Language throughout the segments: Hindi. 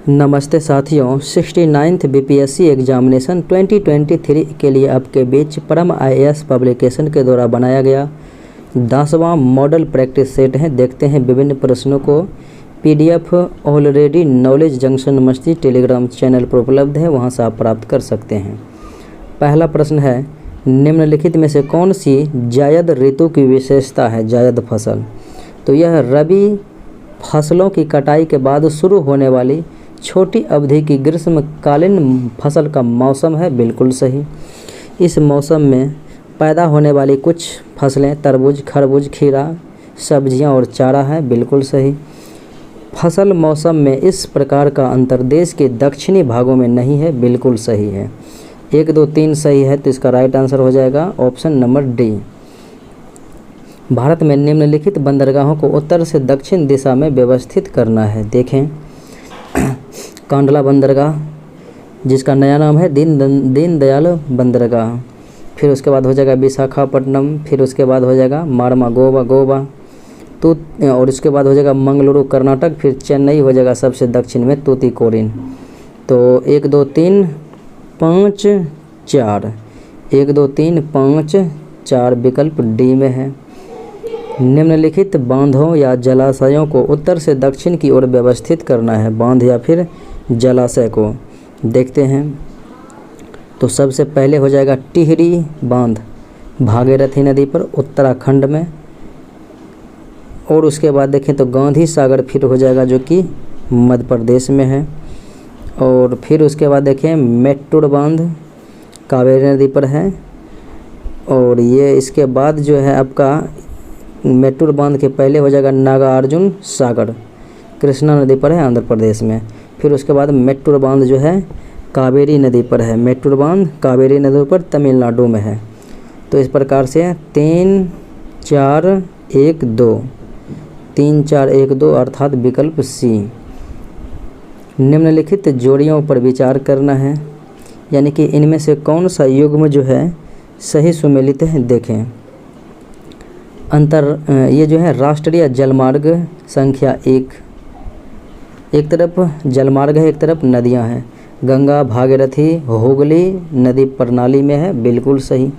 नमस्ते साथियों, 69th बीपीएससी एग्जामिनेशन 2023 के लिए आपके बीच परम आईएएस पब्लिकेशन के द्वारा बनाया गया 10वां मॉडल प्रैक्टिस सेट है। देखते हैं विभिन्न प्रश्नों को। पीडीएफ ऑलरेडी नॉलेज जंक्शन मस्ती टेलीग्राम चैनल पर उपलब्ध है, वहां से आप प्राप्त कर सकते हैं। पहला प्रश्न है, निम्नलिखित में से कौन सी जायद ऋतु की विशेषता है? जायद फसल, तो यह रबी फसलों की कटाई के बाद शुरू होने वाली छोटी अवधि की ग्रीष्मकालीन फसल का मौसम है। बिल्कुल सही। इस मौसम में पैदा होने वाली कुछ फसलें तरबूज, खरबूज, खीरा, सब्जियां और चारा है। बिल्कुल सही। फसल मौसम में इस प्रकार का अंतर देश के दक्षिणी भागों में नहीं है। बिल्कुल सही है। 1, 2, 3 सही है, तो इसका राइट आंसर हो जाएगा ऑप्शन नंबर डी। भारत में निम्नलिखित बंदरगाहों को उत्तर से दक्षिण दिशा में व्यवस्थित करना है। देखें, कांडला बंदरगाह, जिसका नया नाम है दीनदयाल बंदरगाह। फिर उसके बाद हो जाएगा विशाखापट्टनम, फिर उसके बाद हो जाएगा मारमा गोवा तो, और उसके बाद हो जाएगा मंगलुरु कर्नाटक, फिर चेन्नई हो जाएगा सबसे दक्षिण में तूतीकोरिन। तो 1, 2, 3, 5, 4, 1, 2, 3, 5, 4 विकल्प डी में है। निम्नलिखित बांधों या जलाशयों को उत्तर से दक्षिण की ओर व्यवस्थित करना है। बांध या फिर जलाशय को देखते हैं, तो सबसे पहले हो जाएगा टिहरी बांध भागीरथी नदी पर उत्तराखंड में, और उसके बाद देखें तो गांधी सागर फिर हो जाएगा जो कि मध्य प्रदेश में है। और फिर उसके बाद देखें मेट्टूर बांध कावेरी नदी पर है, और ये इसके बाद जो है आपका मेट्टूर बांध के पहले हो जाएगा नागार्जुन सागर कृष्णा नदी पर है आंध्र प्रदेश में। फिर उसके बाद मेट्टूर बांध जो है कावेरी नदी पर है। मेट्टूर बांध कावेरी नदी पर तमिलनाडु में है। तो इस प्रकार से 3, 4, 1, 2 3, 4, 1, 2 अर्थात विकल्प सी। निम्नलिखित जोड़ियों पर विचार करना है, यानी कि इनमें से कौन सा युग्म जो है सही सुमेलित है। देखें, ये जो है राष्ट्रीय जलमार्ग संख्या 1, एक तरफ जलमार्ग है, एक तरफ नदियां हैं। गंगा, भागीरथी, हुगली नदी प्रणाली में है। बिल्कुल सही।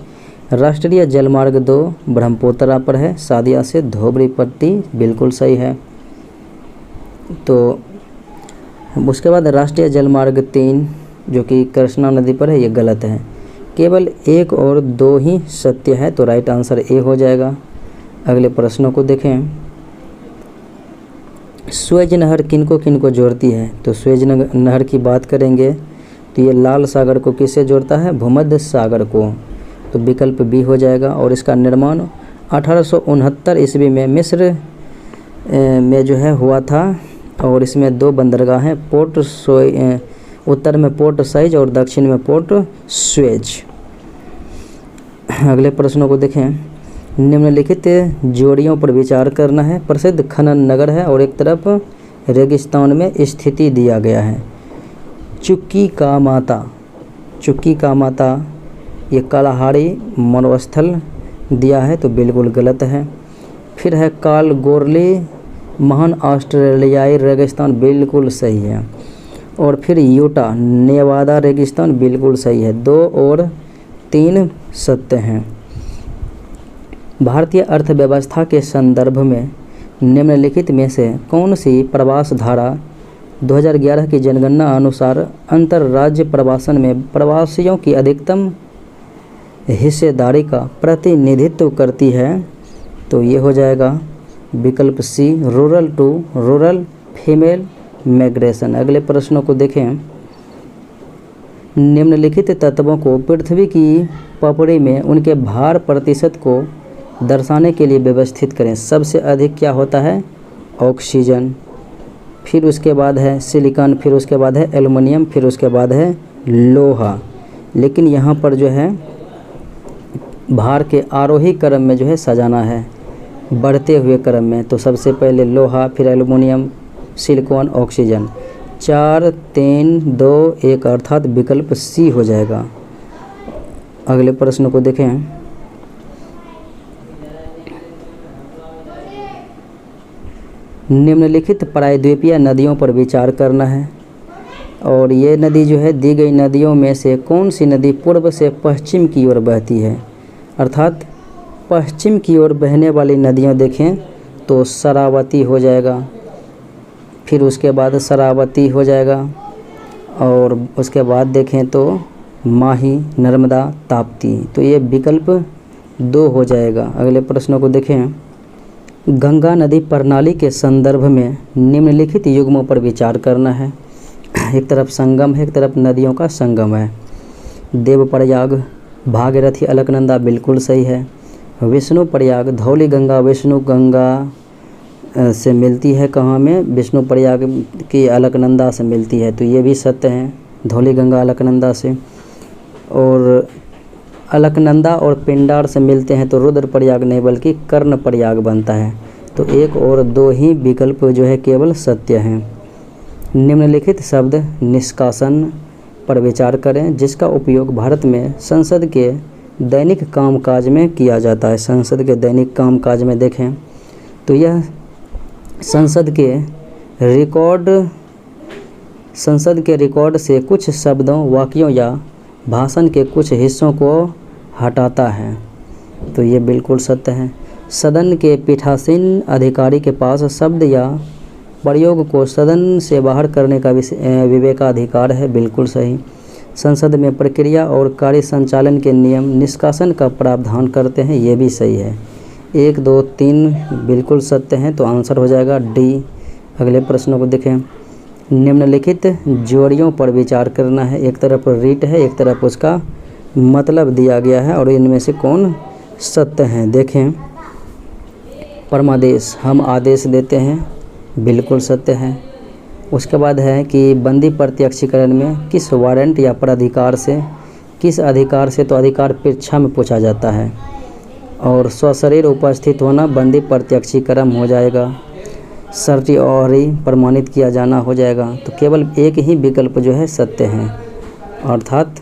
राष्ट्रीय जलमार्ग 2 ब्रह्मपुत्रा पर है, सादिया से धोबरी पट्टी। बिल्कुल सही है। तो उसके बाद राष्ट्रीय जलमार्ग 3 जो कि कृष्णा नदी पर है, ये गलत है। केवल 1 और 2 ही सत्य है, तो राइट आंसर ए हो जाएगा। अगले प्रश्नों को देखें। स्वेज नहर किनको किनको जोड़ती है? तो स्वेज नहर की बात करेंगे तो ये लाल सागर को किससे जोड़ता है? भूमध्य सागर को। तो विकल्प बी हो जाएगा। और इसका निर्माण 1869 ईस्वी में मिस्र में जो है हुआ था, और इसमें 2 बंदरगाह हैं, उत्तर में पोर्ट साइज और दक्षिण में पोर्ट स्वेज। अगले प्रश्नों को देखें। निम्नलिखित जोड़ियों पर विचार करना है। प्रसिद्ध खनन नगर है और एक तरफ रेगिस्तान में स्थिति दिया गया है। चुक्की का माता ये कालाहारी मनोस्थल दिया है, तो बिल्कुल गलत है। फिर है कालगोरली महान ऑस्ट्रेलियाई रेगिस्तान, बिल्कुल सही है। और फिर यूटा नेवादा रेगिस्तान, बिल्कुल सही है। 2 और 3 सत्य हैं। भारतीय अर्थव्यवस्था के संदर्भ में निम्नलिखित में से कौन सी प्रवास धारा 2011 की जनगणना अनुसार अंतर्राज्य प्रवासन में प्रवासियों की अधिकतम हिस्सेदारी का प्रतिनिधित्व करती है? तो ये हो जाएगा विकल्प C, rural to rural female migration. अगले प्रश्नों को देखें। निम्नलिखित तत्वों को पृथ्वी की पपड़ी में उनके भार प्रतिशत को दर्शाने के लिए व्यवस्थित करें। सबसे अधिक क्या होता है? ऑक्सीजन, फिर उसके बाद है सिलिकॉन, फिर उसके बाद है एल्युमिनियम, फिर उसके बाद है लोहा। लेकिन यहाँ पर जो है भार के आरोही क्रम में जो है सजाना है, बढ़ते हुए क्रम में। तो सबसे पहले लोहा, फिर एल्युमिनियम, सिलिकॉन, ऑक्सीजन। 4, 3, 2, 1 अर्थात विकल्प सी हो जाएगा। अगले प्रश्न को देखें। निम्नलिखित प्रायद्वीपीय नदियों पर विचार करना है। और ये नदी जो है, दी गई नदियों में से कौन सी नदी पूर्व से पश्चिम की ओर बहती है? अर्थात पश्चिम की ओर बहने वाली नदियाँ देखें तो शरावती हो जाएगा, फिर उसके बाद शरावती हो जाएगा, और उसके बाद देखें तो माही, नर्मदा, ताप्ती। तो ये विकल्प 2 हो जाएगा। अगले प्रश्नों को देखें। गंगा नदी प्रणाली के संदर्भ में निम्नलिखित युग्मों पर विचार करना है। एक तरफ संगम है, एक तरफ नदियों का संगम है। देवप्रयाग, भागीरथी, अलकनंदा बिल्कुल सही है। विष्णु प्रयाग, धौली गंगा विष्णु गंगा से मिलती है कहाँ में? विष्णु प्रयाग की अलकनंदा से मिलती है, तो ये भी सत्य है, धौली गंगा अलकनंदा से। और अलकनंदा और पिंडार से मिलते हैं तो रुद्र प्रयाग नहीं बल्कि कर्ण प्रयाग बनता है। तो 1 और 2 ही विकल्प जो है केवल सत्य हैं। निम्नलिखित शब्द निष्कासन पर विचार करें जिसका उपयोग भारत में संसद के दैनिक कामकाज में किया जाता है। संसद के दैनिक कामकाज में देखें तो यह संसद के रिकॉर्ड से कुछ शब्दों, वाक्यों या भाषण के कुछ हिस्सों को हटाता है, तो ये बिल्कुल सत्य है। सदन के पीठासीन अधिकारी के पास शब्द या प्रयोग को सदन से बाहर करने का विवेकाधिकार है, बिल्कुल सही। संसद में प्रक्रिया और कार्य संचालन के नियम निष्कासन का प्रावधान करते हैं, ये भी सही है। 1, 2, 3 बिल्कुल सत्य हैं, तो आंसर हो जाएगा डी। अगले प्रश्नों को देखें। निम्नलिखित जोड़ियों पर विचार करना है। एक तरफ रीट है, एक तरफ उसका मतलब दिया गया है, और इनमें से कौन सत्य हैं देखें। परमादेश, हम आदेश देते हैं, बिल्कुल सत्य है। उसके बाद है कि बंदी प्रत्यक्षीकरण में किस वारंट या प्राधिकार से, किस अधिकार से, तो अधिकार परीक्षा में पूछा जाता है। और स्वशरीर उपस्थित होना बंदी प्रत्यक्षीकरण हो जाएगा। सर्टिओरी प्रमाणित किया जाना हो जाएगा। तो केवल एक ही विकल्प जो है सत्य है, अर्थात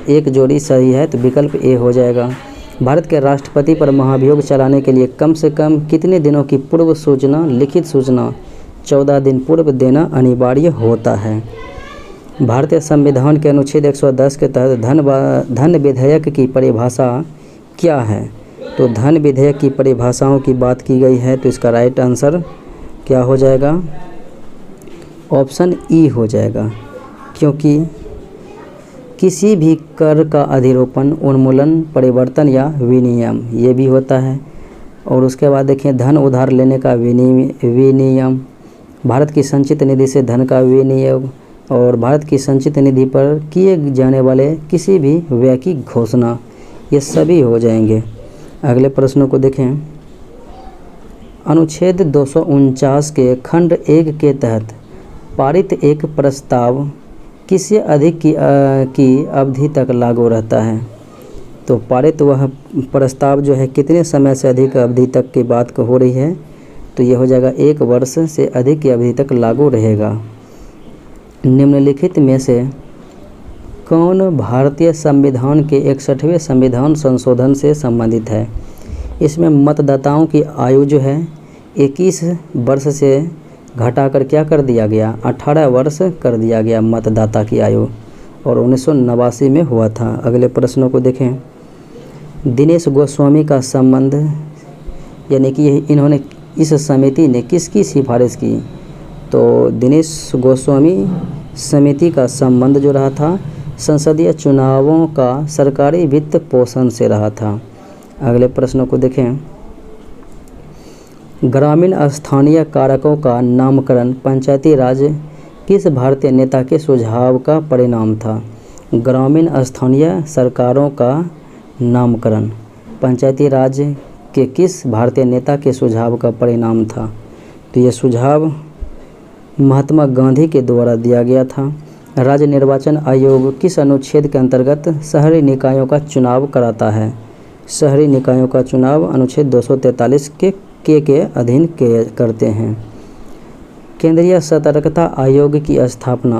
एक जोड़ी सही है, तो विकल्प ए हो जाएगा। भारत के राष्ट्रपति पर महाभियोग चलाने के लिए कम से कम कितने दिनों की पूर्व सूचना, लिखित सूचना 14 दिन पूर्व देना अनिवार्य होता है। भारतीय संविधान के अनुच्छेद 110 के तहत धन विधेयक की परिभाषा क्या है? तो धन विधेयक की परिभाषाओं की बात की गई है, तो इसका राइट आंसर क्या हो जाएगा? ऑप्शन ई हो जाएगा, क्योंकि किसी भी कर का अधिरोपण, उन्मूलन, परिवर्तन या विनियम ये भी होता है। और उसके बाद देखें धन उधार लेने का विनियम, भारत की संचित निधि से धन का विनियोग, और भारत की संचित निधि पर किए जाने वाले किसी भी व्यय की घोषणा, ये सभी हो जाएंगे। अगले प्रश्नों को देखें। अनुच्छेद 249 के खंड 1 के तहत पारित एक प्रस्ताव किससे अधिक की अवधि तक लागू रहता है? तो पारित वह प्रस्ताव जो है कितने समय से अधिक अवधि तक की बात हो रही है? तो ये हो जाएगा 1 वर्ष से अधिक की अवधि तक लागू रहेगा। निम्नलिखित में से कौन भारतीय संविधान के 61वें संविधान संशोधन से संबंधित है? इसमें मतदाताओं की आयु जो है 21 वर्ष से घटाकर क्या कर दिया गया? 18 वर्ष कर दिया गया मतदाता की आयु, और 1989 में हुआ था। अगले प्रश्नों को देखें। दिनेश गोस्वामी का संबंध, यानी कि इन्होंने, इस समिति ने किसकी सिफारिश की? तो दिनेश गोस्वामी समिति का संबंध जो रहा था संसदीय चुनावों का सरकारी वित्त पोषण से रहा था। अगले प्रश्नों को देखें। ग्रामीण स्थानीय कारकों का नामकरण पंचायती राज किस भारतीय नेता के सुझाव का परिणाम था? ग्रामीण स्थानीय सरकारों का नामकरण पंचायती राज के किस भारतीय नेता के सुझाव का परिणाम था? तो ये सुझाव महात्मा गांधी के द्वारा दिया गया था। राज्य निर्वाचन आयोग किस अनुच्छेद के अंतर्गत शहरी निकायों का चुनाव कराता है? शहरी निकायों का चुनाव अनुच्छेद 243 के अधीन करते हैं। केंद्रीय सतर्कता आयोग की स्थापना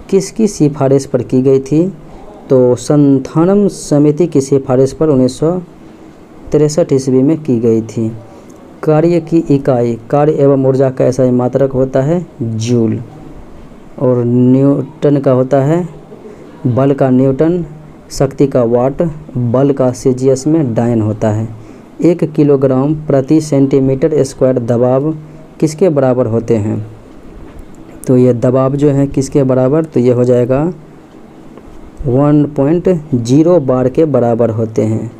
किसकी सिफारिश पर की गई थी? तो संथानम समिति की सिफारिश पर 1963 ईस्वी में की गई थी। कार्य की इकाई, कार्य एवं ऊर्जा का ऐसा मात्रक होता है जूल। और न्यूटन का होता है बल का न्यूटन, शक्ति का वाट, बल का सेल्सियस में डायन होता है। 1 किलोग्राम प्रति सेंटीमीटर स्क्वायर दबाव किसके बराबर होते हैं? तो ये दबाव जो है किसके बराबर, तो ये हो जाएगा 1.0 बार के बराबर होते हैं।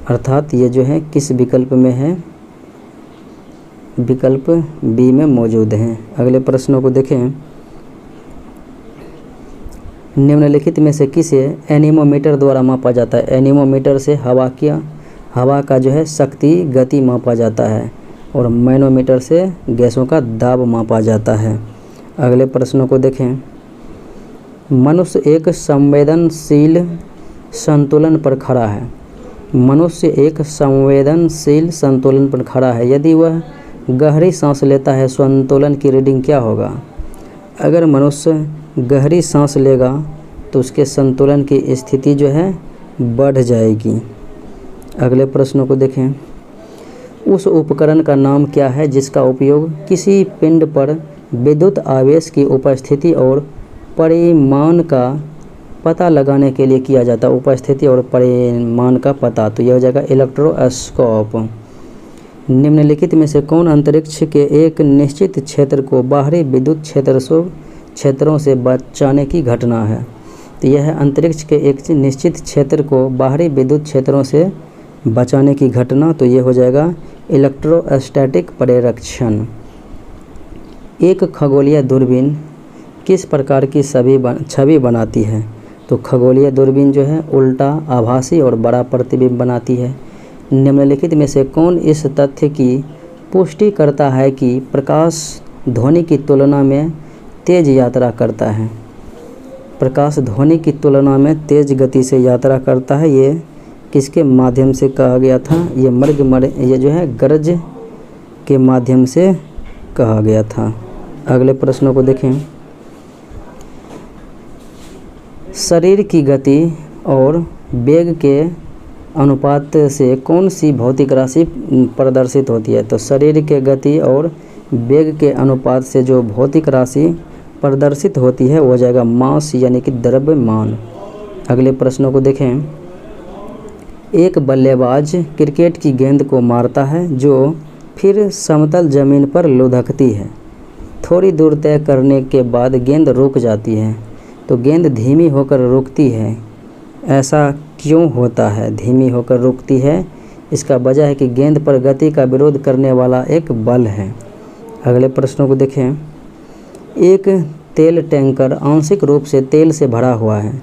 अर्थात ये जो है किस विकल्प में है, विकल्प बी में मौजूद हैं। अगले प्रश्नों को देखें। निम्नलिखित में से किसे एनीमोमीटर द्वारा मापा जाता है? एनीमोमीटर से हवा का जो है शक्ति गति मापा जाता है और मैनोमीटर से गैसों का दाब मापा जाता है। अगले प्रश्नों को देखें। मनुष्य एक संवेदनशील संतुलन पर खड़ा है। मनुष्य एक संवेदनशील संतुलन पर खड़ा है। यदि वह गहरी सांस लेता है, संतुलन की रीडिंग क्या होगा? अगर मनुष्य गहरी सांस लेगा तो उसके संतुलन की स्थिति जो है बढ़ जाएगी। अगले प्रश्नों को देखें। उस उपकरण का नाम क्या है जिसका उपयोग किसी पिंड पर विद्युत आवेश की उपस्थिति और परिमाण का पता लगाने के लिए किया जाता है? उपस्थिति और परिमाण का पता, तो यह हो जाएगा इलेक्ट्रोस्कोप। निम्नलिखित में से कौन अंतरिक्ष के एक निश्चित क्षेत्र को बाहरी विद्युत क्षेत्रों से बचाने की घटना है? तो यह है अंतरिक्ष के एक निश्चित क्षेत्र को बाहरी विद्युत क्षेत्रों से बचाने की घटना, तो ये हो जाएगा इलेक्ट्रोस्टैटिक परिरक्षण। एक खगोलीय दूरबीन किस प्रकार की छवि बनाती है? तो खगोलीय दूरबीन जो है उल्टा, आभासी और बड़ा प्रतिबिंब बनाती है। निम्नलिखित में से कौन इस तथ्य की पुष्टि करता है कि प्रकाश ध्वनि की तुलना में तेज यात्रा करता है? प्रकाश ध्वनि की तुलना में तेज गति से यात्रा करता है। ये किसके माध्यम से कहा गया था? ये जो है गरज के माध्यम से कहा गया था। अगले प्रश्नों को देखें। शरीर की गति और वेग के अनुपात से कौन सी भौतिक राशि प्रदर्शित होती है? तो शरीर के गति और वेग के अनुपात से जो भौतिक राशि प्रदर्शित होती है वो हो जाएगा मास यानी कि द्रव्यमान। अगले प्रश्नों को देखें। एक बल्लेबाज क्रिकेट की गेंद को मारता है जो फिर समतल जमीन पर लुढ़कती है। थोड़ी दूर तय करने के बाद गेंद रुक जाती है, तो गेंद धीमी होकर रुकती है। ऐसा क्यों होता है धीमी होकर रुकती है? इसका वजह है कि गेंद पर गति का विरोध करने वाला एक बल है। अगले प्रश्नों को देखें। एक तेल टैंकर आंशिक रूप से तेल से भरा हुआ है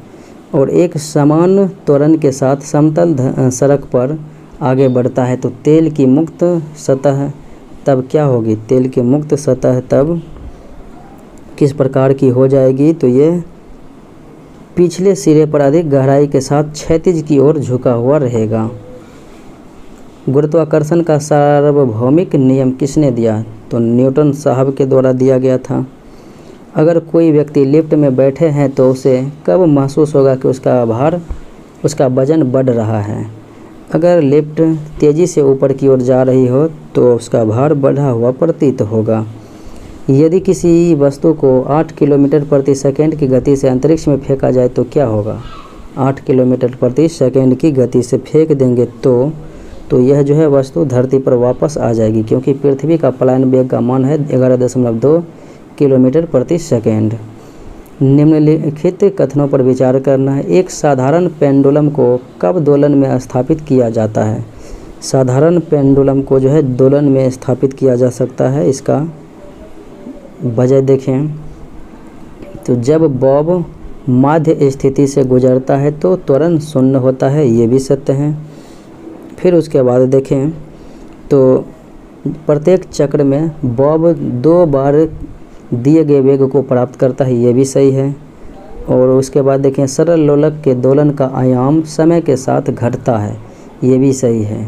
और एक समान त्वरण के साथ समतल सड़क पर आगे बढ़ता है, तो तेल की मुक्त सतह तब क्या होगी? तेल की मुक्त सतह तब किस प्रकार की हो जाएगी? तो ये पिछले सिरे पर अधिक गहराई के साथ क्षैतिज की ओर झुका हुआ रहेगा। गुरुत्वाकर्षण का सार्वभौमिक नियम किसने दिया? तो न्यूटन साहब के द्वारा दिया गया था। अगर कोई व्यक्ति लिफ्ट में बैठे हैं तो उसे कब महसूस होगा कि उसका वजन बढ़ रहा है? अगर लिफ्ट तेज़ी से ऊपर की ओर जा रही हो तो उसका भार बढ़ा हुआ प्रतीत होगा। यदि किसी वस्तु को 8 किलोमीटर प्रति सेकंड की गति से अंतरिक्ष में फेंका जाए तो क्या होगा? 8 किलोमीटर प्रति सेकंड की गति से फेंक देंगे तो यह जो है वस्तु धरती पर वापस आ जाएगी, क्योंकि पृथ्वी का पलायन वेग का मान है 11.2 किलोमीटर प्रति सेकंड। निम्नलिखित कथनों पर विचार करना है। एक साधारण पेंडुलम को कब दोलन में स्थापित किया जाता है? साधारण पेंडुलम को जो है दोलन में स्थापित किया जा सकता है। इसका वजह देखें तो जब बॉब माध्य स्थिति से गुजरता है तो त्वरण शून्य होता है, ये भी सत्य है। फिर उसके बाद देखें तो प्रत्येक चक्र में बॉब 2 बार दिए गए वेग को प्राप्त करता है, ये भी सही है। और उसके बाद देखें सरल लोलक के दोलन का आयाम समय के साथ घटता है, ये भी सही है।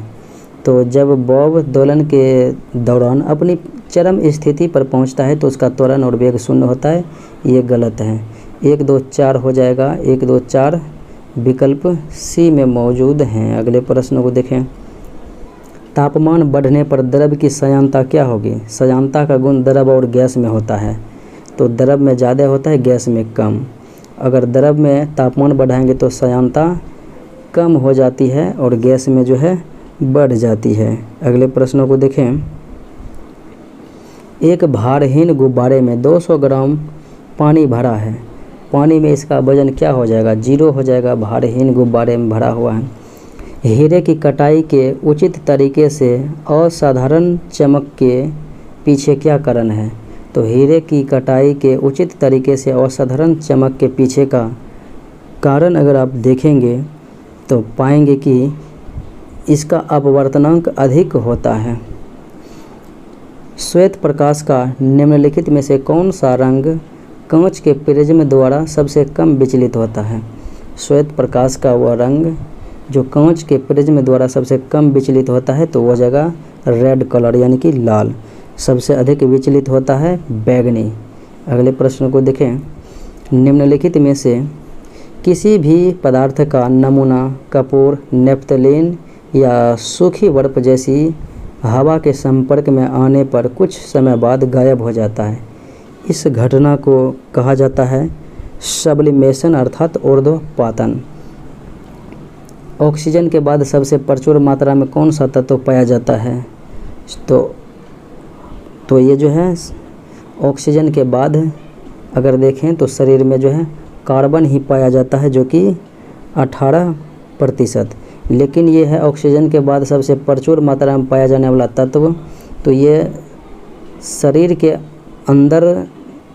तो जब बॉब दोलन के दौरान अपनी चरम स्थिति पर पहुंचता है तो उसका त्वरण और वेग शून्य होता है, ये गलत है। 1 2 4 हो जाएगा। 1 2 4 विकल्प सी में मौजूद हैं। अगले प्रश्न को देखें। तापमान बढ़ने पर द्रव की सयांता क्या होगी? सयांता का गुण द्रव और गैस में होता है। तो द्रव में ज़्यादा होता है, गैस में कम। अगर द्रव में तापमान बढ़ाएंगे तो श्यानता कम हो जाती है और गैस में जो है बढ़ जाती है। अगले प्रश्नों को देखें। एक भारहीन गुब्बारे में 200 ग्राम पानी भरा है, पानी में इसका वजन क्या हो जाएगा? 0 हो जाएगा, भारहीन गुब्बारे में भरा हुआ है। हीरे की कटाई के उचित तरीके से असाधारण चमक के पीछे क्या कारण है? तो हीरे की कटाई के उचित तरीके से असाधारण चमक के पीछे का कारण अगर आप देखेंगे तो पाएंगे कि इसका अपवर्तनांक अधिक होता है। श्वेत प्रकाश का निम्नलिखित में से कौन सा रंग कांच के प्रिज्म द्वारा सबसे कम विचलित होता है? श्वेत प्रकाश का वह रंग जो कांच के प्रिज्म द्वारा सबसे कम विचलित होता है तो वह जगह रेड कलर यानी कि लाल। सबसे अधिक विचलित होता है बैगनी। अगले प्रश्न को देखें। निम्नलिखित में से किसी भी पदार्थ का नमूना कपूर, नेफ्थलीन या सूखी बर्फ जैसी हवा के संपर्क में आने पर कुछ समय बाद गायब हो जाता है। इस घटना को कहा जाता है सब्लिमेशन अर्थात ऊर्ध्वपातन। ऑक्सीजन के बाद सबसे प्रचुर मात्रा में कौन सा तत्व पाया जाता है? तो ये जो है ऑक्सीजन के बाद अगर देखें तो शरीर में जो है कार्बन ही पाया जाता है जो कि 18%। लेकिन ये है ऑक्सीजन के बाद सबसे प्रचुर मात्रा में पाया जाने वाला तत्व, तो ये शरीर के अंदर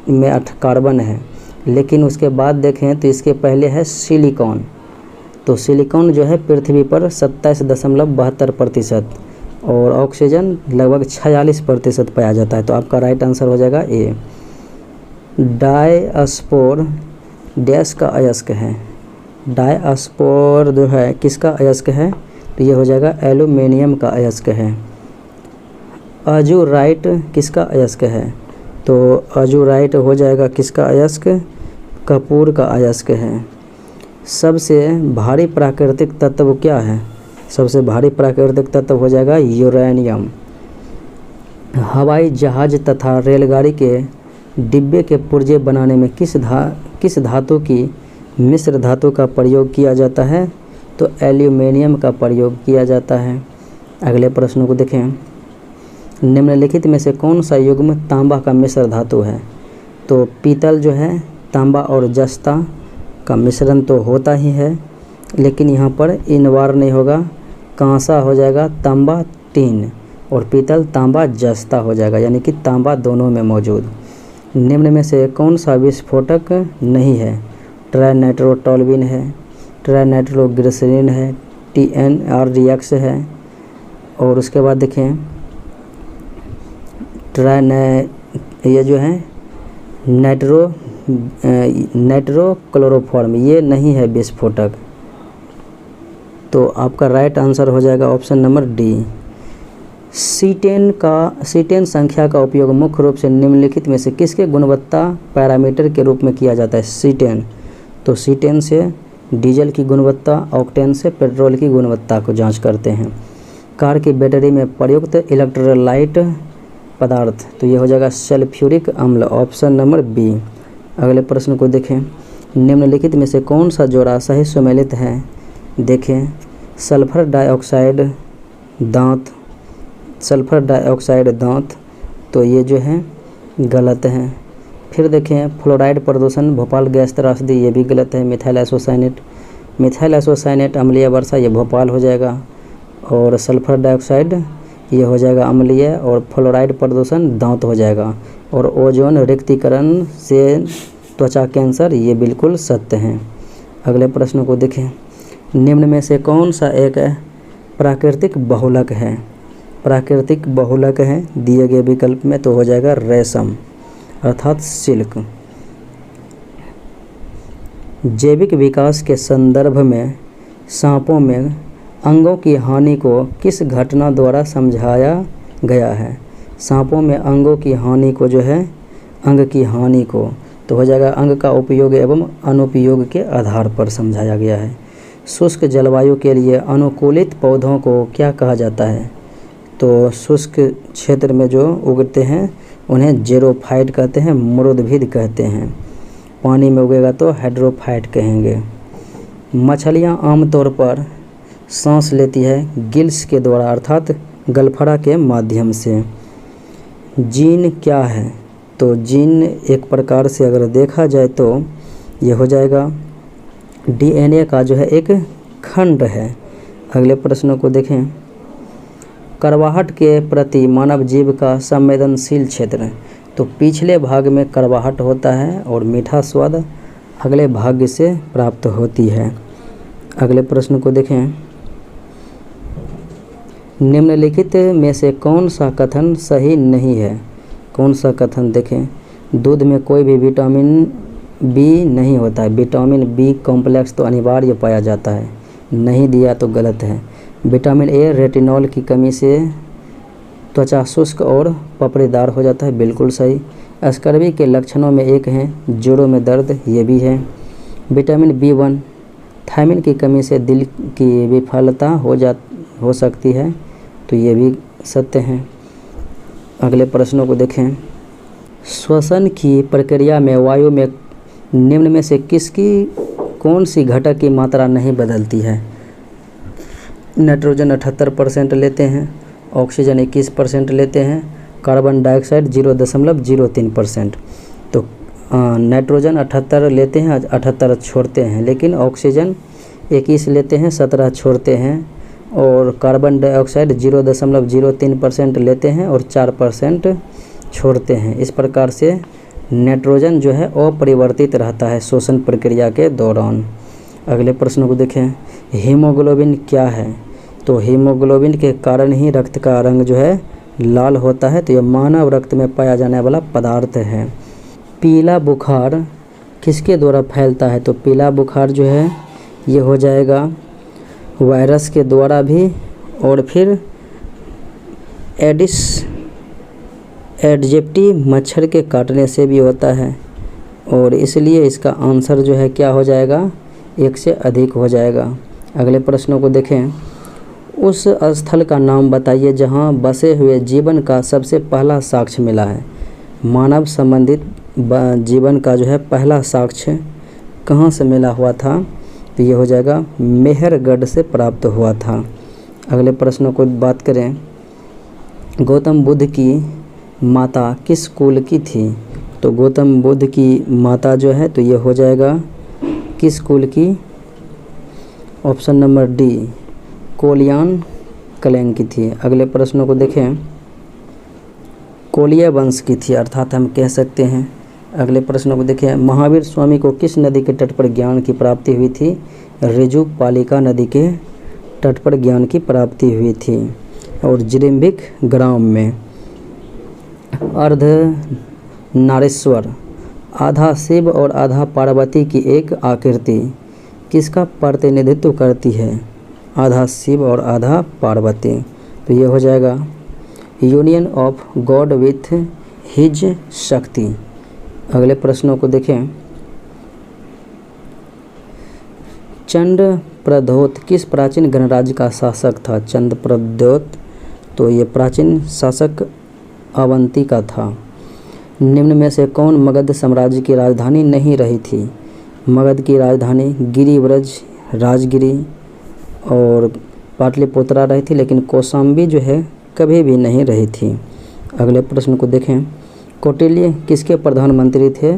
में कार्बन है। लेकिन उसके बाद देखें तो इसके पहले है सिलिकॉन। तो सिलिकॉन जो है पृथ्वी पर 27.72% और ऑक्सीजन लगभग 46% पाया जाता है। तो आपका राइट आंसर हो जाएगा ए। डायस्पोर डैश का अयस्क है। डायस्पोर जो है किसका अयस्क है? तो ये हो जाएगा एल्यूमिनियम का अयस्क है। अजूराइट किसका अयस्क है? तो अजूराइट हो जाएगा किसका अयस्क? कपूर का अयस्क है। सबसे भारी प्राकृतिक तत्व क्या है? सबसे भारी प्राकृतिक तत्व हो जाएगा यूरेनियम। हवाई जहाज तथा रेलगाड़ी के डिब्बे के पुर्जे बनाने में किस धातु की मिश्र धातु का प्रयोग किया जाता है? तो एल्यूमिनियम का प्रयोग किया जाता है। अगले प्रश्न को देखें। निम्नलिखित में से कौन सा युग्म तांबा का मिश्र धातु है? तो पीतल जो है तांबा और जस्ता का मिश्रण तो होता ही है, लेकिन यहाँ पर इनवार नहीं होगा, कांसा हो जाएगा तांबा 3 और पीतल तांबा जस्ता हो जाएगा, यानी कि तांबा दोनों में मौजूद। निम्न में से कौन सा विस्फोटक नहीं है? ट्राइनाइट्रोटोल्यूइन है, ट्राइनाइट्रोग्लिसरीन है, TNR-DX है और उसके बाद देखें ये जो है नाइट्रोक्लोरोफॉर्म, ये नहीं है विस्फोटक। तो आपका राइट आंसर हो जाएगा ऑप्शन नंबर डी। सीटेन संख्या का उपयोग मुख्य रूप से निम्नलिखित में से किसके गुणवत्ता पैरामीटर के रूप में किया जाता है? सीटेन। तो सीटेन से डीजल की गुणवत्ता, ऑक्टेन से पेट्रोल की गुणवत्ता को जांच करते हैं। कार की बैटरी में प्रयुक्त इलेक्ट्रोलाइट पदार्थ, तो ये हो जाएगा सल्फ्यूरिक अम्ल, ऑप्शन नंबर बी। अगले प्रश्न को देखें। निम्नलिखित में से कौन सा जोड़ा सही सुमेलित है? देखें सल्फर डाइऑक्साइड दांत, तो ये जो है गलत है। फिर देखें फ्लोराइड प्रदूषण, भोपाल गैस त्रासदी, ये भी गलत है। मिथाइल एसोसाइनेट अम्लीय वर्षा, ये भोपाल हो जाएगा। और सल्फर डाइऑक्साइड ये हो जाएगा अम्लीय और फ्लोराइड प्रदूषण दांत हो जाएगा। और ओजोन रिक्तीकरण से त्वचा कैंसर, ये बिल्कुल सत्य हैं। अगले प्रश्न को देखें। निम्न में से कौन सा एक प्राकृतिक बहुलक है? प्राकृतिक बहुलक है दिए गए विकल्प में, तो हो जाएगा रेशम अर्थात सिल्क। जैविक विकास के संदर्भ में सांपों में अंगों की हानि को किस घटना द्वारा समझाया गया है? सांपों में अंगों की हानि को जो है अंग की हानि को, तो हो जाएगा अंग का उपयोग एवं अनुपयोग के आधार पर समझाया गया है। शुष्क जलवायु के लिए अनुकूलित पौधों को क्या कहा जाता है? तो शुष्क क्षेत्र में जो उगते हैं उन्हें जेरोफाइट कहते हैं, मरुदभिद कहते हैं। पानी में उगेगा तो हाइड्रोफाइट कहेंगे। मछलियाँ आमतौर पर सांस लेती है गिल्स के द्वारा अर्थात गलफड़ा के माध्यम से। जीन क्या है? तो जीन एक प्रकार से अगर देखा जाए तो ये हो जाएगा डीएनए का जो है एक खंड है। अगले प्रश्नों को देखें। कड़वाहट के प्रति मानव जीव का संवेदनशील क्षेत्र, तो पिछले भाग में कड़वाहट होता है और मीठा स्वाद अगले भाग से प्राप्त होती है। अगले प्रश्न को देखें। निम्नलिखित में से कौन सा कथन सही नहीं है? कौन सा कथन देखें। दूध में कोई भी विटामिन बी नहीं होता है। विटामिन बी कॉम्प्लेक्स तो अनिवार्य पाया जाता है, नहीं दिया तो गलत है। विटामिन ए रेटिनॉल की कमी से त्वचा शुष्क और पपड़ेदार हो जाता है, बिल्कुल सही। स्कर्वी के लक्षणों में एक हैं जोड़ों में दर्द, ये भी है। विटामिन बी1 थायमिन की कमी से दिल की विफलता हो सकती है, तो ये भी सत्य है। अगले प्रश्नों को देखें। श्वसन की प्रक्रिया में वायु में निम्न में से कौन सी घटक की मात्रा नहीं बदलती है? नाइट्रोजन 78% लेते हैं, ऑक्सीजन 21% लेते हैं, कार्बन डाइऑक्साइड 0.03%। तो नाइट्रोजन 78 लेते हैं, 78 छोड़ते हैं, लेकिन ऑक्सीजन 21 लेते हैं, 17 छोड़ते हैं, और कार्बन डाइऑक्साइड 0.03% लेते हैं और 4% छोड़ते हैं। इस प्रकार से नाइट्रोजन जो है अपरिवर्तित रहता है श्वसन प्रक्रिया के दौरान। अगले प्रश्न को देखें। हीमोग्लोबिन क्या है? तो हीमोग्लोबिन के कारण ही रक्त का रंग जो है लाल होता है, तो यह मानव रक्त में पाया जाने वाला पदार्थ है। पीला बुखार किसके द्वारा फैलता है? तो पीला बुखार जो है ये हो जाएगा वायरस के द्वारा भी, और फिर एडिस एडजेप्टी मच्छर के काटने से भी होता है, और इसलिए इसका आंसर जो है क्या हो जाएगा? 1 से अधिक हो जाएगा। अगले प्रश्नों को देखें। उस स्थल का नाम बताइए जहां बसे हुए जीवन का सबसे पहला साक्ष्य मिला है। मानव संबंधित जीवन का जो है पहला साक्ष्य कहाँ से मिला हुआ था? तो ये हो जाएगा मेहरगढ़ से प्राप्त हुआ था। अगले प्रश्नों को बात करें। गौतम बुद्ध की माता किस कुल की थी? तो गौतम बुद्ध की माता जो है तो ये हो जाएगा किस कुल की? ऑप्शन नंबर डी, कोलियान कलेंग की थी। अगले प्रश्नों को देखें। कोलिया वंश की थी, अर्थात हम कह सकते हैं। अगले प्रश्नों को देखें। महावीर स्वामी को किस नदी के तट पर ज्ञान की प्राप्ति हुई थी? ऋजुपालिका नदी के तट पर ज्ञान की प्राप्ति हुई थी, और जिरिम्बिक ग्राम में। अर्धनारीश्वर आधा शिव और आधा पार्वती की एक आकृति किसका प्रतिनिधित्व करती है? आधा शिव और आधा पार्वती, तो ये हो जाएगा union of God with his शक्ति। अगले प्रश्नों को देखें। चंड प्रद्योत किस प्राचीन गणराज्य का शासक था? चंद प्रद्योत, तो ये प्राचीन शासक अवंती का था। निम्न में से कौन मगध साम्राज्य की राजधानी नहीं रही थी? मगध की राजधानी गिरिव्रज, राजगिरी और पाटलिपुत्रा रही थी, लेकिन कौशाम्बी जो है कभी भी नहीं रही थी। अगले प्रश्न को देखें। कौटिल्य किसके प्रधानमंत्री थे?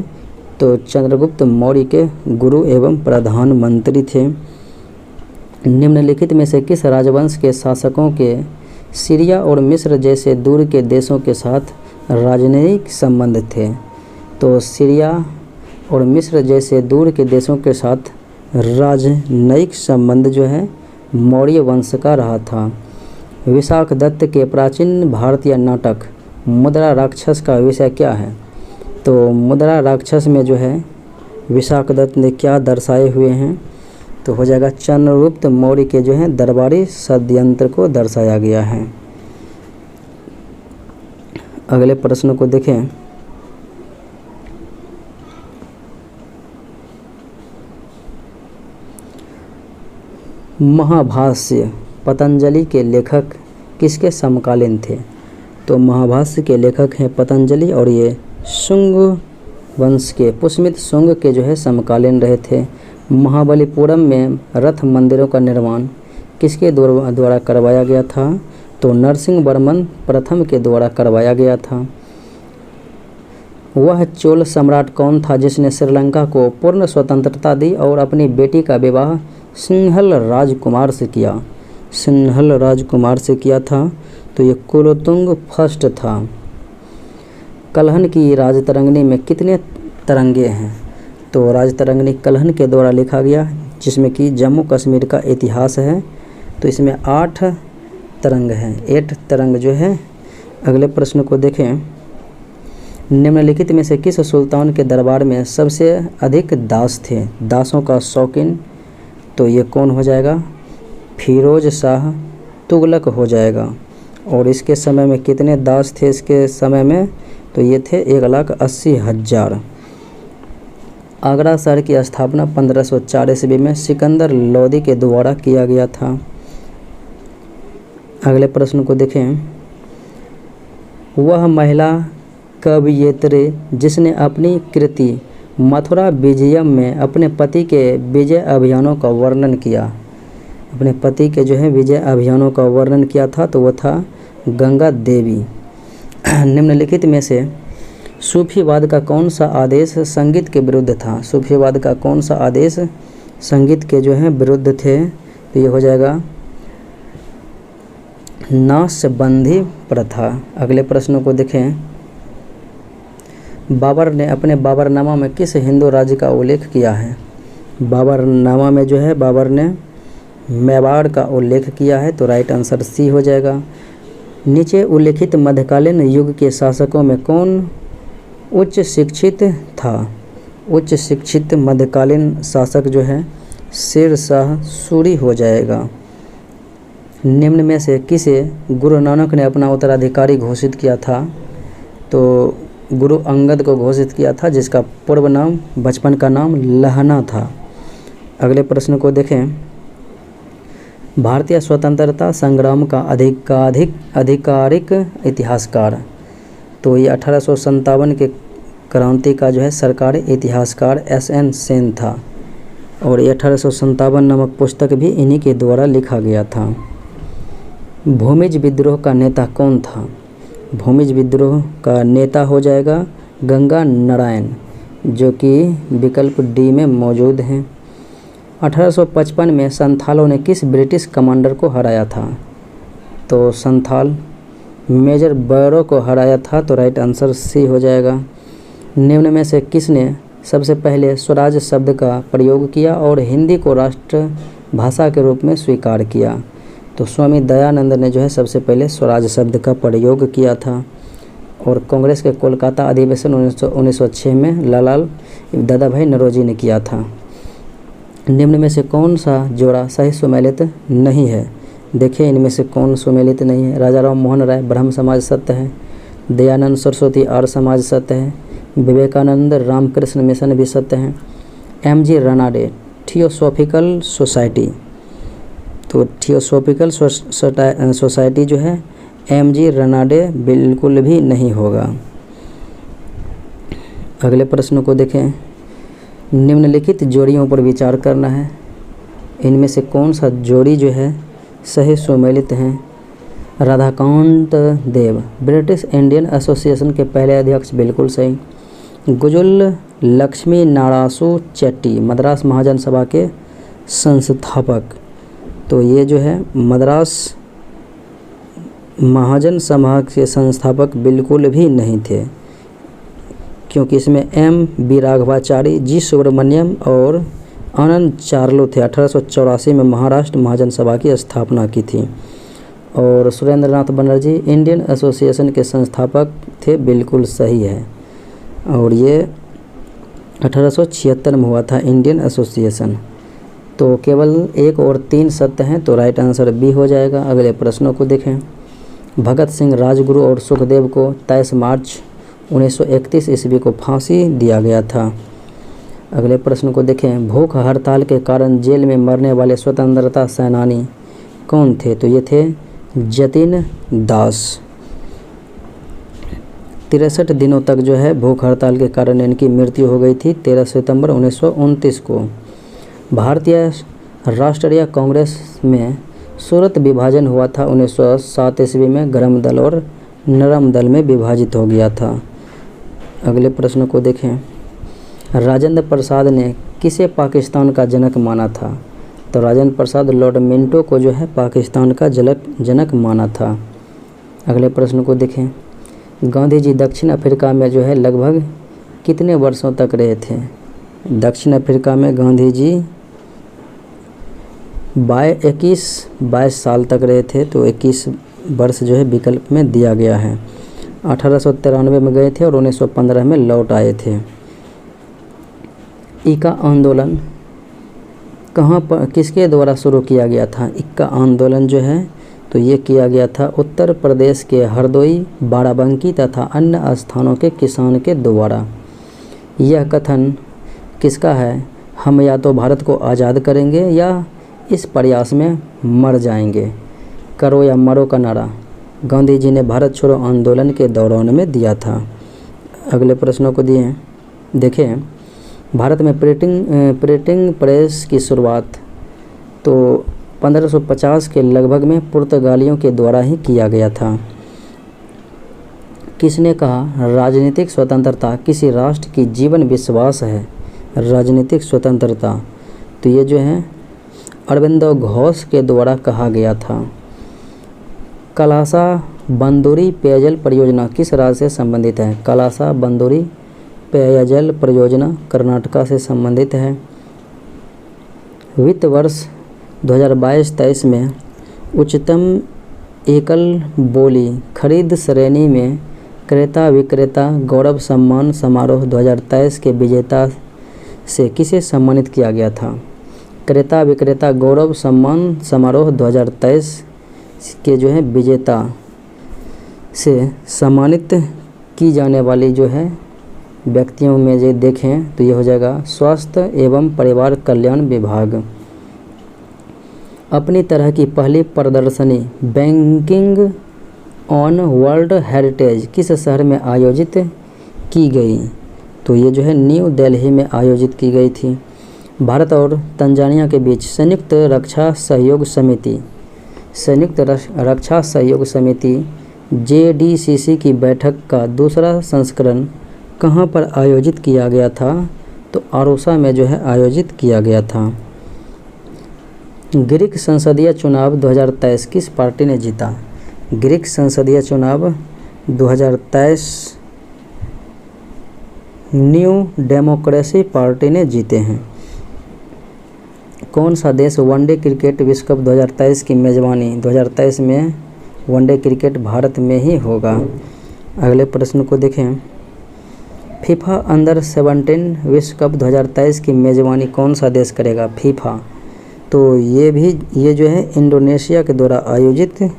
तो चंद्रगुप्त मौर्य के गुरु एवं प्रधानमंत्री थे। निम्नलिखित में से किस राजवंश के शासकों के सीरिया और मिस्र जैसे दूर के देशों के साथ राजनयिक संबंध थे? तो सीरिया और मिस्र जैसे दूर के देशों के साथ राजनयिक संबंध जो है मौर्य वंश का रहा था। विशाख दत्त के प्राचीन भारतीय नाटक मुद्रा राक्षस का विषय क्या है? तो मुद्रा राक्षस में जो है विशाख दत्त ने क्या दर्शाए हुए हैं? तो हो जाएगा चंद्रगुप्त मौर्य के जो है दरबारी षड्यंत्र को दर्शाया गया है। अगले प्रश्न को देखें। महाभाष्य पतंजलि के लेखक किसके समकालीन थे? तो महाभाष्य के लेखक हैं पतंजलि और ये शुंग वंश के पुष्यमित शुंग के जो है समकालीन रहे थे। महाबलीपुरम में रथ मंदिरों का निर्माण किसके द्वारा करवाया गया था? तो नरसिंह वर्मन प्रथम के द्वारा करवाया गया था। वह चोल सम्राट कौन था जिसने श्रीलंका को पूर्ण स्वतंत्रता दी और अपनी बेटी का विवाह सिंहल राजकुमार से किया? सिंहल राजकुमार से किया था। तो ये कुलोत्तुंग फर्स्ट था। कल्हन की राजतरंगिणी में कितने तरंगे हैं? तो राजतरंगिणी कल्हन के द्वारा लिखा गया, जिसमें कि जम्मू कश्मीर का इतिहास है। तो इसमें 8 तरंग हैं, 8 तरंग जो है। अगले प्रश्न को देखें। निम्नलिखित में से किस सुल्तान के दरबार में सबसे अधिक दास थे? दासों का शौकीन? तो ये कौन हो जाएगा? फिरोज शाह तुगलक हो जाएगा। और इसके समय में कितने दास थे इसके समय में? तो ये थे 1,80,000। आगरा शहर की स्थापना 1504 ईस्वी में सिकंदर लोदी के द्वारा किया गया था। अगले प्रश्न को देखें। वह महिला कवयित्री जिसने अपनी कृति मथुरा विजयम में अपने पति के विजय अभियानों का वर्णन किया, अपने पति के जो है विजय अभियानों का वर्णन किया था, तो वह था गंगा देवी। निम्नलिखित में से सूफीवाद का कौन सा आदेश संगीत के विरुद्ध था? सूफीवाद का कौन सा आदेश संगीत के जो है विरुद्ध थे? तो ये हो जाएगा नाशबंदी प्रथा। अगले प्रश्नों को देखें। बाबर ने अपने बाबरनामा में किस हिंदू राज्य का उल्लेख किया है? बाबरनामा में जो है बाबर ने मेवाड़ का उल्लेख किया है। तो राइट आंसर सी हो जाएगा। नीचे उल्लेखित मध्यकालीन युग के शासकों में कौन उच्च शिक्षित था? उच्च शिक्षित मध्यकालीन शासक जो है शेर शाह सूरी हो जाएगा। निम्न में से किसे गुरु नानक ने अपना उत्तराधिकारी घोषित किया था? तो गुरु अंगद को घोषित किया था, जिसका पूर्व नाम बचपन का नाम लहना था। अगले प्रश्न को देखें। भारतीय स्वतंत्रता संग्राम का आधिकारिक इतिहासकार? तो ये 1857 के क्रांति का जो है सरकारी इतिहासकार SN सेन था। और ये 1857 नामक पुस्तक भी इन्हीं के द्वारा लिखा गया था। भूमिज विद्रोह का नेता कौन था? भूमिज विद्रोह का नेता हो जाएगा गंगा नारायण, जो कि विकल्प डी में मौजूद हैं। 1855 में संथालों ने किस ब्रिटिश कमांडर को हराया था? तो संथाल मेजर बैरो को हराया था। तो राइट आंसर सी हो जाएगा। निम्न में से किसने सबसे पहले स्वराज शब्द का प्रयोग किया और हिंदी को राष्ट्र भाषा के रूप में स्वीकार किया? तो स्वामी दयानंद ने जो है सबसे पहले स्वराज शब्द का प्रयोग किया था। और कांग्रेस के कोलकाता अधिवेशन 1906 में लाला दादाभाई नौरोजी ने किया था। निम्न में से कौन सा जोड़ा सही सुमेलित नहीं है? देखिए इनमें से कौन सुमेलित नहीं है। राजा राम मोहन राय ब्रह्म समाज सत्य है, दयानंद सरस्वती आर्य समाज सत्य है, विवेकानंद रामकृष्ण मिशन भी सत्य है, MG रनाडे थियोसॉफिकल सोसाइटी। तो थियोसॉफिकल सोसाइटी जो है MG रनाडे बिल्कुल भी नहीं होगा। अगले प्रश्न को देखें। निम्नलिखित जोड़ियों पर विचार करना है। इनमें से कौन सा जोड़ी जो है सही सुमेलित हैं? राधाकांत देव ब्रिटिश इंडियन एसोसिएशन के पहले अध्यक्ष, बिल्कुल सही। गुजुल लक्ष्मी नारासु चेट्टी मद्रास महाजन सभा के संस्थापक। तो ये जो है मद्रास महाजन सभा के संस्थापक बिल्कुल भी नहीं थे, क्योंकि इसमें MB राघवाचारी, G सुब्रमण्यम और आनंद चार्लो थे। 1884 में महाराष्ट्र महाजन सभा की स्थापना की थी। और सुरेंद्रनाथ बनर्जी इंडियन एसोसिएशन के संस्थापक थे, बिल्कुल सही है। और ये 1876 में हुआ था इंडियन एसोसिएशन। तो केवल 1 और 3 सत्य हैं, तो राइट आंसर बी हो जाएगा। अगले प्रश्नों को देखें। भगत सिंह, राजगुरु और सुखदेव को 23 मार्च 1931 ईस्वी को फांसी दिया गया था। अगले प्रश्न को देखें। भूख हड़ताल के कारण जेल में मरने वाले स्वतंत्रता सेनानी कौन थे? तो ये थे जतिन दास। 63 दिनों तक जो है भूख हड़ताल के कारण इनकी मृत्यु हो गई थी 13 सितंबर 1929 को। भारतीय राष्ट्रीय कांग्रेस में सूरत विभाजन हुआ था 1907 ईस्वी में, गर्म दल और नरम दल में विभाजित हो गया था। अगले प्रश्न को देखें। राजेंद्र प्रसाद ने किसे पाकिस्तान का जनक माना था? तो राजेंद्र प्रसाद लॉर्ड मिंटो को जो है पाकिस्तान का जनक माना था। अगले प्रश्न को देखें। गांधी जी दक्षिण अफ्रीका में जो है लगभग कितने वर्षों तक रहे थे? दक्षिण अफ्रीका में गांधी जी 22 साल तक रहे थे, तो 21 वर्ष जो है विकल्प में दिया गया है। 1893 में गए थे और 1915 में लौट आए थे। इक्का आंदोलन कहाँ पर किसके द्वारा शुरू किया गया था? इक्का आंदोलन जो है तो ये किया गया था उत्तर प्रदेश के हरदोई, बाराबंकी तथा अन्य स्थानों के किसान के द्वारा। यह कथन किसका है? हम या तो भारत को आज़ाद करेंगे या इस प्रयास में मर जाएंगे, करो या मरो का नारा गांधी जी ने भारत छोड़ो आंदोलन के दौरान में दिया था। अगले प्रश्नों को दिए देखें। भारत में प्रिंटिंग प्रेस की शुरुआत तो 1550 के लगभग में पुर्तगालियों के द्वारा ही किया गया था। किसने कहा राजनीतिक स्वतंत्रता किसी राष्ट्र की जीवन विश्वास है? राजनीतिक स्वतंत्रता तो ये जो है अरविंदो घोष के द्वारा कहा गया था। कलासा बंदूरी पेयजल परियोजना किस राज्य से संबंधित है? कलासा बंदूरी पेयजल परियोजना कर्नाटका से संबंधित है। वित्त वर्ष 2022-23 में उच्चतम एकल बोली खरीद श्रेणी में क्रेता विक्रेता गौरव सम्मान समारोह 2023 के विजेता से किसे सम्मानित किया गया था? क्रेता विक्रेता गौरव सम्मान समारोह 2023 के जो है विजेता से सम्मानित की जाने वाली जो है व्यक्तियों में जो देखें तो ये हो जाएगा स्वास्थ्य एवं परिवार कल्याण विभाग। अपनी तरह की पहली प्रदर्शनी बैंकिंग ऑन वर्ल्ड हेरिटेज किस शहर में आयोजित की गई? तो ये जो है न्यू दिल्ली में आयोजित की गई थी। भारत और तंजानिया के बीच संयुक्त रक्षा सहयोग समिति JDCC की बैठक का दूसरा संस्करण कहाँ पर आयोजित किया गया था? तो आरोसा में जो है आयोजित किया गया था। ग्रीक संसदीय चुनाव 2023 किस पार्टी ने जीता? ग्रीक संसदीय चुनाव 2023 न्यू डेमोक्रेसी पार्टी ने जीते हैं। कौन सा देश वनडे क्रिकेट विश्व कप 2023 की मेज़बानी 2023 में वनडे क्रिकेट भारत में ही होगा। अगले प्रश्न को देखें। फीफा अंडर 17 विश्व कप 2023 की मेज़बानी कौन सा देश करेगा? फीफा तो ये जो है इंडोनेशिया के द्वारा आयोजित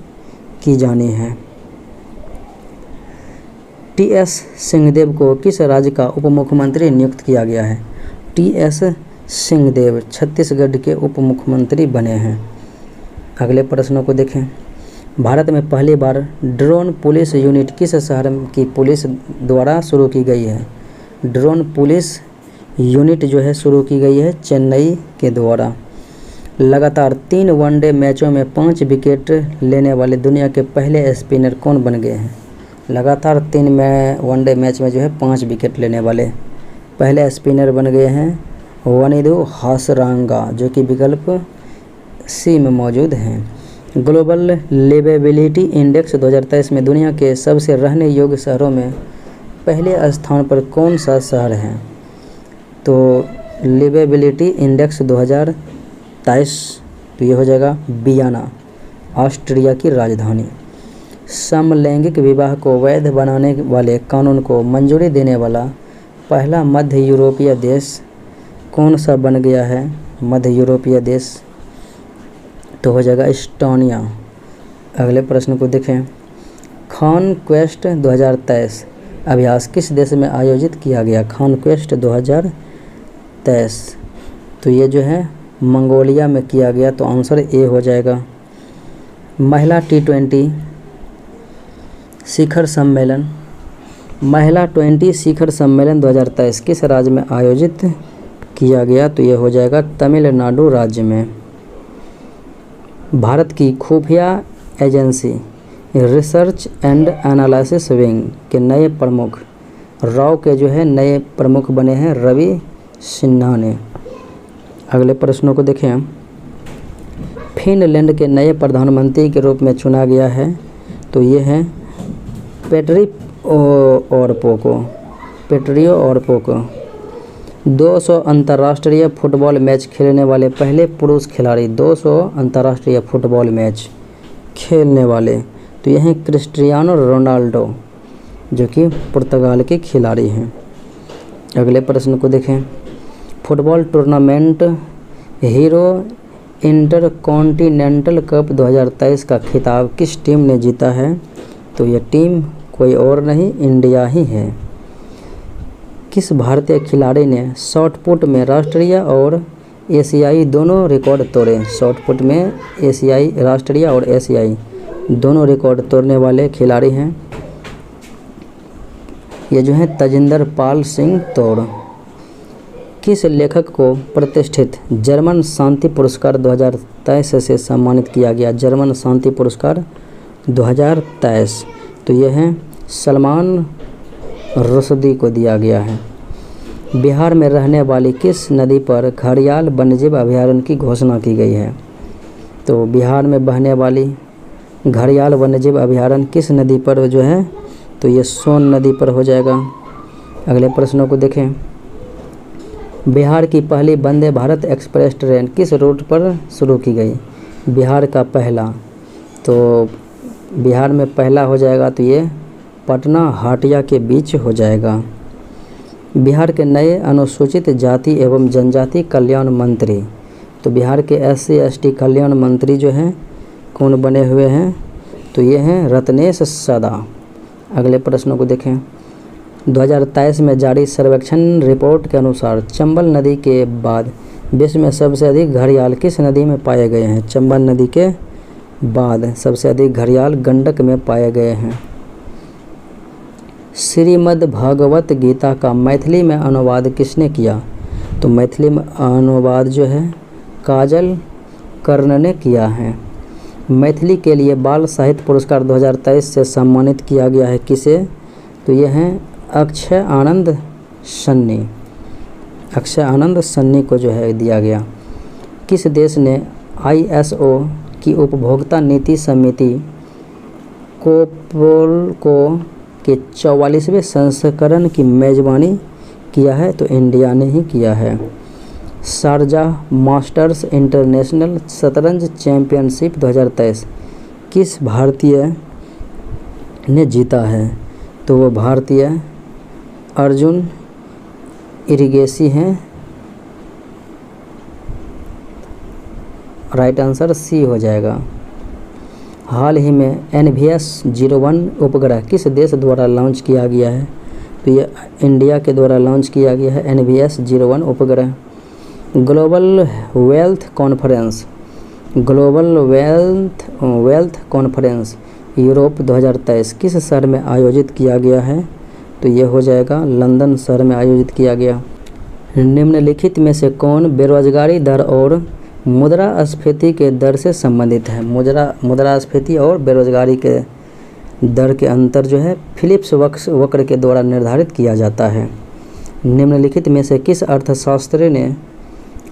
की जानी है। TS सिंहदेव को किस राज्य का उप मुख्यमंत्री नियुक्त किया गया है? TS सिंहदेव छत्तीसगढ़ के उप मुख्यमंत्री बने हैं। अगले प्रश्नों को देखें। भारत में पहली बार ड्रोन पुलिस यूनिट किस शहर की पुलिस द्वारा शुरू की गई है? ड्रोन पुलिस यूनिट जो है शुरू की गई है चेन्नई के द्वारा। लगातार 3 वनडे मैचों में 5 विकेट लेने वाले दुनिया के पहले स्पिनर कौन बन गए हैं? लगातार 3 वनडे मैच में जो है 5 विकेट लेने वाले पहले स्पिनर बन गए हैं वनीदु हासरांगा, जो कि विकल्प सी में मौजूद हैं। ग्लोबल लिवेबिलिटी इंडेक्स 2023 में दुनिया के सबसे रहने योग्य शहरों में पहले स्थान पर कौन सा शहर है? तो लिवेबिलिटी इंडेक्स 2023 तो ये हो जाएगा वियना, ऑस्ट्रिया की राजधानी। समलैंगिक विवाह को वैध बनाने वाले कानून को मंजूरी देने वाला पहला मध्य यूरोपीय देश कौन सा बन गया है? मध्य यूरोपीय देश तो हो जाएगा एस्टोनिया। अगले प्रश्न को देखें। कॉन्क्वेस्ट 2023 अभ्यास किस देश में आयोजित किया गया? कॉन्क्वेस्ट 2023 तो ये जो है मंगोलिया में किया गया, तो आंसर ए हो जाएगा। महिला T20 शिखर सम्मेलन, महिला 20 शिखर सम्मेलन 2023 किस राज्य में आयोजित किया गया? तो ये हो जाएगा तमिलनाडु राज्य में। भारत की खुफिया agency research and analysis wing के नए प्रमुख, रॉ के जो है नए प्रमुख बने हैं रवि सिन्हा ने। अगले प्रश्नों को देखें। फिनलैंड के नए प्रधानमंत्री के रूप में चुना गया है, तो ये है पेट्रियो ओरपोको। 200 अंतर्राष्ट्रीय फुटबॉल मैच खेलने वाले पहले पुरुष खिलाड़ी, 200 अंतर्राष्ट्रीय फुटबॉल मैच खेलने वाले, तो यह हैं क्रिस्टियानो रोनाल्डो जो कि पुर्तगाल के खिलाड़ी हैं। अगले प्रश्न को देखें। Football tournament hero intercontinental cup 2023 का खिताब किस टीम ने जीता है? तो यह टीम कोई और नहीं, इंडिया ही है। किस भारतीय खिलाड़ी ने शॉटपुट में राष्ट्रीय और एशियाई दोनों रिकॉर्ड तोड़े? शॉटपुट में एशियाई, राष्ट्रीय और एशियाई दोनों रिकॉर्ड तोड़ने वाले खिलाड़ी हैं। ये जो है तजिंदर पाल सिंह तोड़। किस लेखक को प्रतिष्ठित जर्मन शांति पुरस्कार 2023 से सम्मानित किया गया? जर्मन शांति पुरस्कार 2023, तो यह है सलमान रुश्दी को दिया गया है। बिहार में रहने वाली किस नदी पर घड़ियाल वन्यजीव अभयारण्य की घोषणा की गई है? तो बिहार में बहने वाली घड़ियाल वन्यजीव अभयारण्य किस नदी पर जो है? तो ये सोन नदी पर हो जाएगा। अगले प्रश्नों को देखें। बिहार की पहली वंदे भारत एक्सप्रेस ट्रेन किस रूट पर शुरू की गई? बिहार का पहला, तो बिहार में पहला हो जाएगा, तो ये पटना हटिया के बीच हो जाएगा। बिहार के नए अनुसूचित जाति एवं जनजाति कल्याण मंत्री, तो बिहार के SC ST कल्याण मंत्री जो हैं कौन बने हुए हैं? तो ये हैं रत्नेश सदा। अगले प्रश्नों को देखें। 2023 में जारी सर्वेक्षण रिपोर्ट के अनुसार चंबल नदी के बाद विश्व में सबसे अधिक घड़ियाल किस नदी में पाए गए हैं? चंबल नदी के बाद सबसे अधिक घड़ियाल गंडक में पाए गए हैं। श्रीमद् भागवत गीता का मैथिली में अनुवाद किसने किया? तो मैथिली में अनुवाद जो है काजल कर्ण ने किया है। मैथिली के लिए बाल साहित्य पुरस्कार 2023 से सम्मानित किया गया है किसे? तो ये हैं अक्षय आनंद सन्नी। अक्षय आनंद सन्नी को जो है दिया गया। किस देश ने ISO की उपभोक्ता नीति समिति को के 44वें संस्करण की मेज़बानी किया है? तो इंडिया ने ही किया है। शारजाह मास्टर्स इंटरनेशनल शतरंज चैंपियनशिप 2023 किस भारतीय ने जीता है? तो वो भारतीय अर्जुन इरिगेसी हैं। राइट आंसर C हो जाएगा। हाल ही में NVS 01 उपग्रह किस देश द्वारा लॉन्च किया गया है? तो ये इंडिया के द्वारा लॉन्च किया गया है NVS 01 उपग्रह। ग्लोबल वेल्थ कॉन्फ्रेंस यूरोप 2023 किस शहर में आयोजित किया गया है? तो ये हो जाएगा लंदन शहर में आयोजित किया गया। निम्नलिखित में से कौन बेरोजगारी दर और मुद्रास्फीति के दर से संबंधित है? मुद्रास्फीति और बेरोजगारी के दर के अंतर जो है फिलिप्स वक्र के द्वारा निर्धारित किया जाता है। निम्नलिखित में से किस अर्थशास्त्री ने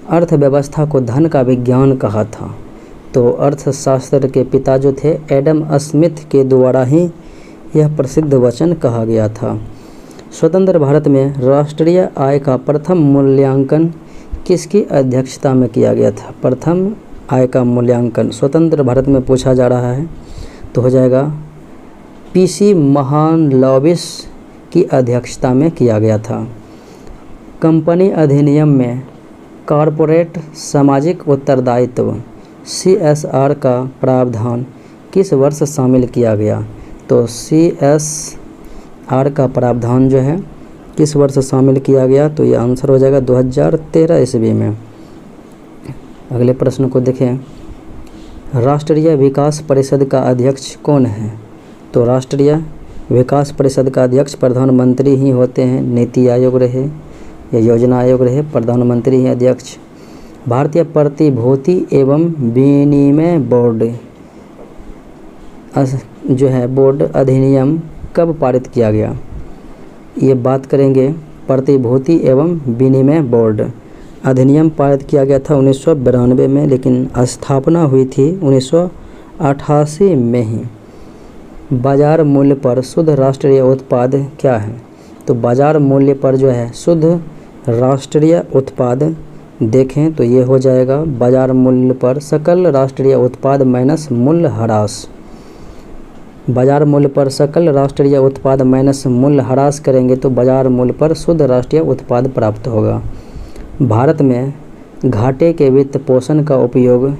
अर्थव्यवस्था को धन का विज्ञान कहा था? तो अर्थशास्त्र के पिता जो थे एडम स्मिथ के द्वारा ही यह प्रसिद्ध वचन कहा गया था। स्वतंत्र भारत में राष्ट्रीय आय का प्रथम मूल्यांकन किसकी अध्यक्षता में किया गया था? प्रथम आय का मूल्यांकन स्वतंत्र भारत में पूछा जा रहा है, तो हो जाएगा PC महालनोबिस की अध्यक्षता में किया गया था। कंपनी अधिनियम में कॉरपोरेट सामाजिक उत्तरदायित्व CSR का प्रावधान किस वर्ष शामिल किया गया? तो CSR का प्रावधान जो है किस वर्ष शामिल किया गया? तो ये आंसर हो जाएगा 2013 ईस्वी में। अगले प्रश्न को देखें। राष्ट्रीय विकास परिषद का अध्यक्ष कौन है? तो राष्ट्रीय विकास परिषद का अध्यक्ष प्रधानमंत्री ही होते हैं। नीति आयोग रहे या योजना आयोग रहे, प्रधानमंत्री ही अध्यक्ष। भारतीय प्रतिभूति एवं विनिमय बोर्ड जो है बोर्ड अधिनियम कब पारित किया गया? ये बात करेंगे प्रतिभूति एवं विनिमय बोर्ड अधिनियम पारित किया गया था 1992 में, लेकिन स्थापना हुई थी 1988 में ही। बाजार मूल्य पर शुद्ध राष्ट्रीय उत्पाद क्या है? तो बाजार मूल्य पर जो है शुद्ध राष्ट्रीय उत्पाद देखें तो ये हो जाएगा बाजार मूल्य पर सकल राष्ट्रीय उत्पाद माइनस मूल्य ह्रास। बाजार मूल्य पर सकल राष्ट्रीय उत्पाद माइनस मूल्य ह्रास करेंगे तो बाजार मूल्य पर शुद्ध राष्ट्रीय उत्पाद प्राप्त होगा। भारत में घाटे के वित्त पोषण का उपयोग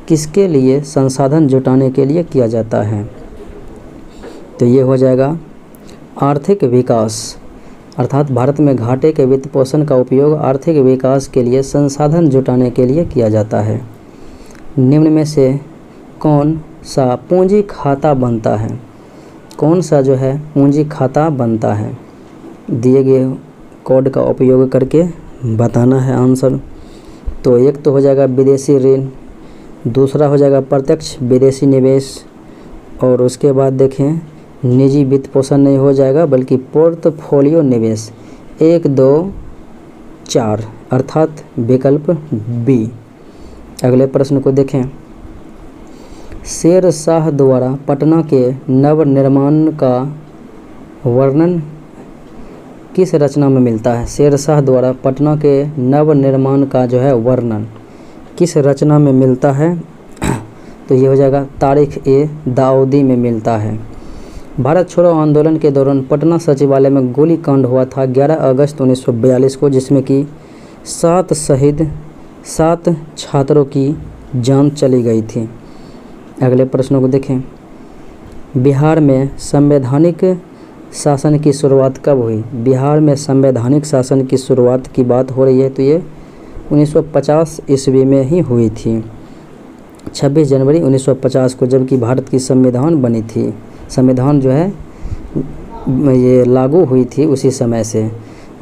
किसके लिए संसाधन जुटाने के लिए किया जाता है? तो ये हो जाएगा आर्थिक विकास, अर्थात भारत में घाटे के वित्त पोषण का उपयोग आर्थिक विकास के लिए संसाधन जुटाने के लिए किया जाता है। निम्न में से कौन सा पूंजी खाता बनता है? कौन सा जो है पूंजी खाता बनता है? दिए गए कोड का उपयोग करके बताना है आंसर। तो एक तो हो जाएगा विदेशी ऋण, दूसरा हो जाएगा प्रत्यक्ष विदेशी निवेश, और उसके बाद देखें निजी वित्त पोषण नहीं हो जाएगा बल्कि पोर्टफोलियो निवेश 1, 2, 4 अर्थात विकल्प बी। अगले प्रश्न को देखें। शेर शाह द्वारा पटना के नवनिर्माण का वर्णन किस रचना में मिलता है? शेर शाह द्वारा पटना के नवनिर्माण का जो है वर्णन किस रचना में मिलता है? तो ये हो जाएगा तारीख ए दाऊदी में मिलता है। भारत छोड़ो आंदोलन के दौरान पटना सचिवालय में गोलीकांड हुआ था 11 अगस्त 1942 को, जिसमें कि 7 शहीद 7 छात्रों की जान चली गई थी। अगले प्रश्नों को देखें। बिहार में संवैधानिक शासन की शुरुआत कब हुई? बिहार में संवैधानिक शासन की शुरुआत की बात हो रही है तो ये 1950 ईस्वी में ही हुई थी, 26 जनवरी 1950 को, जबकि भारत की संविधान बनी थी। संविधान जो है ये लागू हुई थी उसी समय से।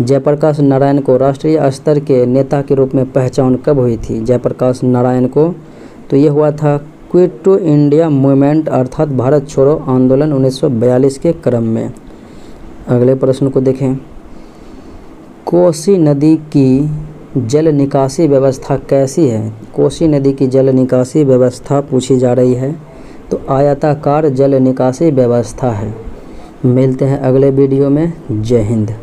जयप्रकाश नारायण को राष्ट्रीय स्तर के नेता के रूप में पहचान कब हुई थी? जयप्रकाश नारायण को तो ये हुआ था क्विट टू इंडिया मूवमेंट अर्थात भारत छोड़ो आंदोलन 1942 के क्रम में। अगले प्रश्न को देखें। कोसी नदी की जल निकासी व्यवस्था कैसी है? कोसी नदी की जल निकासी व्यवस्था पूछी जा रही है तो आयताकार जल निकासी व्यवस्था है। मिलते हैं अगले वीडियो में। जय हिंद।